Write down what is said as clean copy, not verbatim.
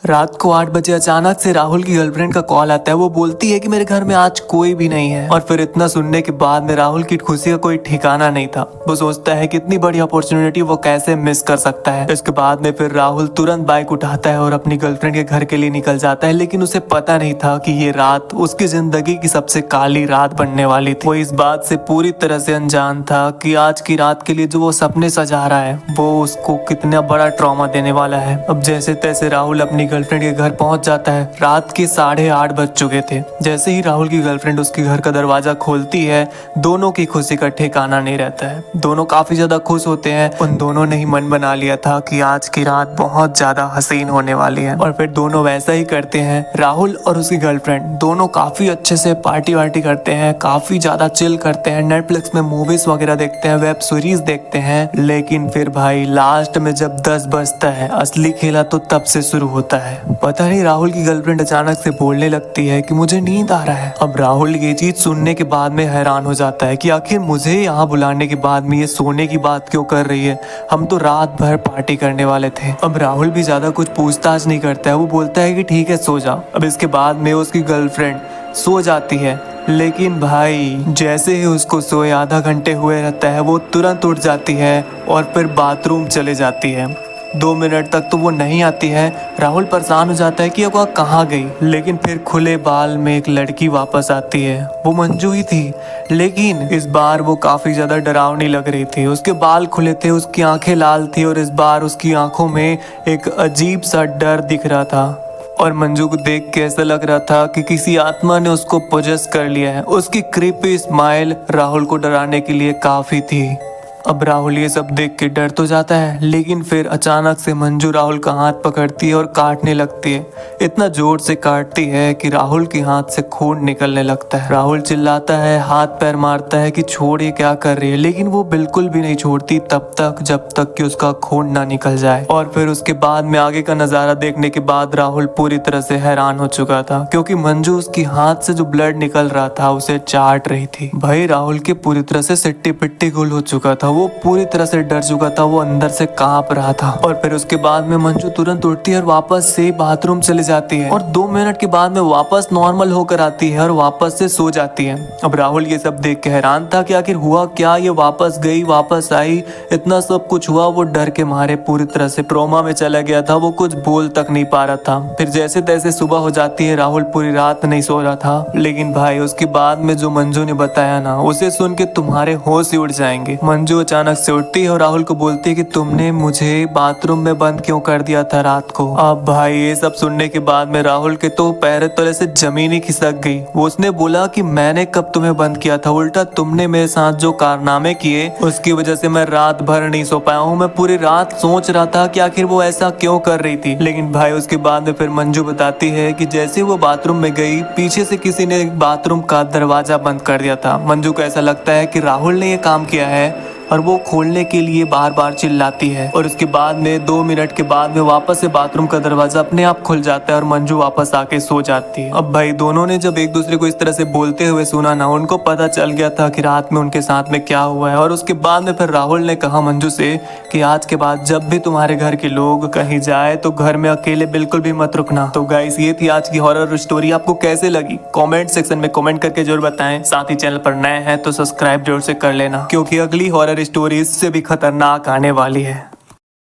रात को 8 बजे अचानक से राहुल की गर्लफ्रेंड का कॉल आता है। वो बोलती है कि मेरे घर में आज कोई भी नहीं है। और फिर इतना सुनने के बाद में राहुल की खुशी का कोई ठिकाना नहीं था। वो सोचता है कि इतनी बड़ी अपॉर्चुनिटी वो कैसे मिस कर सकता है। इसके बाद में फिर राहुल तुरंत बाइक उठाता है और अपनी गर्लफ्रेंड के घर के लिए निकल जाता है। लेकिन उसे पता नहीं था कि ये रात उसकी जिंदगी की सबसे काली रात बनने वाली थी। वो इस बात से पूरी तरह से अनजान था कि आज की रात के लिए जो वो सपने सजा रहा है वो उसको कितना बड़ा ट्रॉमा देने वाला है। अब जैसे तैसे राहुल अपनी गर्लफ्रेंड के घर पहुंच जाता है। रात के 8:30 बज चुके थे। जैसे ही राहुल की गर्लफ्रेंड उसके घर का दरवाजा खोलती है, दोनों की खुशी का ठिकाना नहीं रहता है। दोनों काफी ज्यादा खुश होते हैं। उन दोनों ने ही मन बना लिया था कि आज की रात बहुत ज्यादा हसीन होने वाली है। और फिर दोनों वैसा ही करते हैं। राहुल और उसकी गर्लफ्रेंड दोनों काफी अच्छे से पार्टी वार्टी करते हैं, काफी ज्यादा चिल करते हैं, नेटफ्लिक्स में मूवीज वगैरह देखते हैं, वेब सीरीज देखते हैं। लेकिन फिर भाई लास्ट में जब 10 बजता है, असली खेला तो तब से शुरू होता है। पता नहीं राहुल की गर्लफ्रेंड अचानक से बोलने लगती है कि मुझे नींद आ रहा है। अब राहुल ये चीज सुनने के बाद में हैरान हो जाता है कि आखिर मुझे यहाँ बुलाने के बाद में ये सोने की बात क्यों कर रही है। हम तो रात भर पार्टी करने वाले थे। अब राहुल भी ज्यादा कुछ पूछताछ नहीं करता है। वो बोलता है कि ठीक है सो जा। अब इसके बाद में उसकी गर्लफ्रेंड सो जाती है। लेकिन भाई जैसे ही उसको सोए आधा घंटे हुए रहता है, वो तुरंत उठ जाती है और फिर बाथरूम चले जाती है। 2 मिनट तक तो वो नहीं आती है। राहुल परेशान हो जाता है कि वो कहाँ गई। लेकिन फिर खुले बाल में एक लड़की वापस आती है। वो मंजू ही थी। लेकिन इस बार वो काफी ज्यादा डरावनी लग रही थी। उसके बाल खुले थे, उसकी आंखें लाल थी और इस बार उसकी आंखों में एक अजीब सा डर दिख रहा था। और मंजू को देख के ऐसा लग रहा था कि किसी आत्मा ने उसको पोजेस कर लिया है। उसकी क्रीपी स्माइल राहुल को डराने के लिए काफी थी। अब राहुल ये सब देख के डर तो जाता है, लेकिन फिर अचानक से मंजू राहुल का हाथ पकड़ती है और काटने लगती है। इतना जोर से काटती है कि राहुल के हाथ से खून निकलने लगता है। राहुल चिल्लाता है, हाथ पैर मारता है कि छोड़, ये क्या कर रही है। लेकिन वो बिल्कुल भी नहीं छोड़ती तब तक जब तक कि उसका खून ना निकल जाए। और फिर उसके बाद में आगे का नजारा देखने के बाद राहुल पूरी तरह से हैरान हो चुका था, क्योंकि मंजू उसकी हाथ से जो ब्लड निकल रहा था उसे चाट रही थी। भाई राहुल के पूरी तरह से सिट्टी पिट्टी गुल हो चुका था। वो पूरी तरह से डर चुका था। वो अंदर से कांप रहा था। और फिर उसके बाद में मंजू तुरंत उठती है और वापस से बाथरूम चली जाती है। और 2 मिनट के बाद में वापस नॉर्मल होकर आती है और वापस से सो जाती है। अब राहुल ये सब देख के हैरान था कि आखिर हुआ क्या। ये वापस गई, वापस आई, इतना सब कुछ हुआ। वो डर के मारे पूरी तरह से ट्रोमा में चला गया था। वो कुछ बोल तक नहीं पा रहा था। फिर जैसे तैसे सुबह हो जाती है। राहुल पूरी रात नहीं सो रहा था। लेकिन भाई उसके बाद में जो मंजू ने बताया ना, उसे सुन के तुम्हारे होश ही उड़ जाएंगे। मंजू अचानक से उठती है और राहुल को बोलती है कि तुमने मुझे बाथरूम में बंद क्यों कर दिया था रात को। अब भाई ये सब सुनने के बाद में राहुल के तो पैर तले से जमीन ही खिसक गई। वो उसने बोला कि मैंने कब तुम्हें बंद किया था, उल्टा तुमने मेरे साथ जो कारनामे किए उसकी वजह से मैं रात भर नहीं सो पाया हूँ। मैं पूरी रात सोच रहा था कि आखिर वो ऐसा क्यों कर रही थी। लेकिन भाई उसके बाद में फिर मंजू बताती है कि जैसे वो बाथरूम में गई, पीछे से किसी ने बाथरूम का दरवाजा बंद कर दिया था। मंजू को ऐसा लगता है कि राहुल ने ये काम किया है और वो खोलने के लिए बार बार चिल्लाती है। और उसके बाद में 2 मिनट के बाद में वापस से बाथरूम का दरवाजा अपने आप खुल जाता है और मंजू वापस आके सो जाती है। अब भाई दोनों ने जब एक दूसरे को इस तरह से बोलते हुए सुना ना, उनको पता चल गया था कि रात में उनके साथ में क्या हुआ है। और उसके बाद में फिर राहुल ने कहा मंजू से कि आज के बाद जब भी तुम्हारे घर के लोग कहीं जाए तो घर में अकेले बिल्कुल भी मत रुकना। तो गाइस ये थी आज की हॉरर स्टोरी। आपको कैसे लगी कमेंट सेक्शन में कमेंट करके जरूर बताएं। साथ ही चैनल पर नए हैं तो सब्सक्राइब जरूर से कर लेना, क्योंकि अगली हॉरर स्टोरी इससे भी खतरनाक आने वाली है।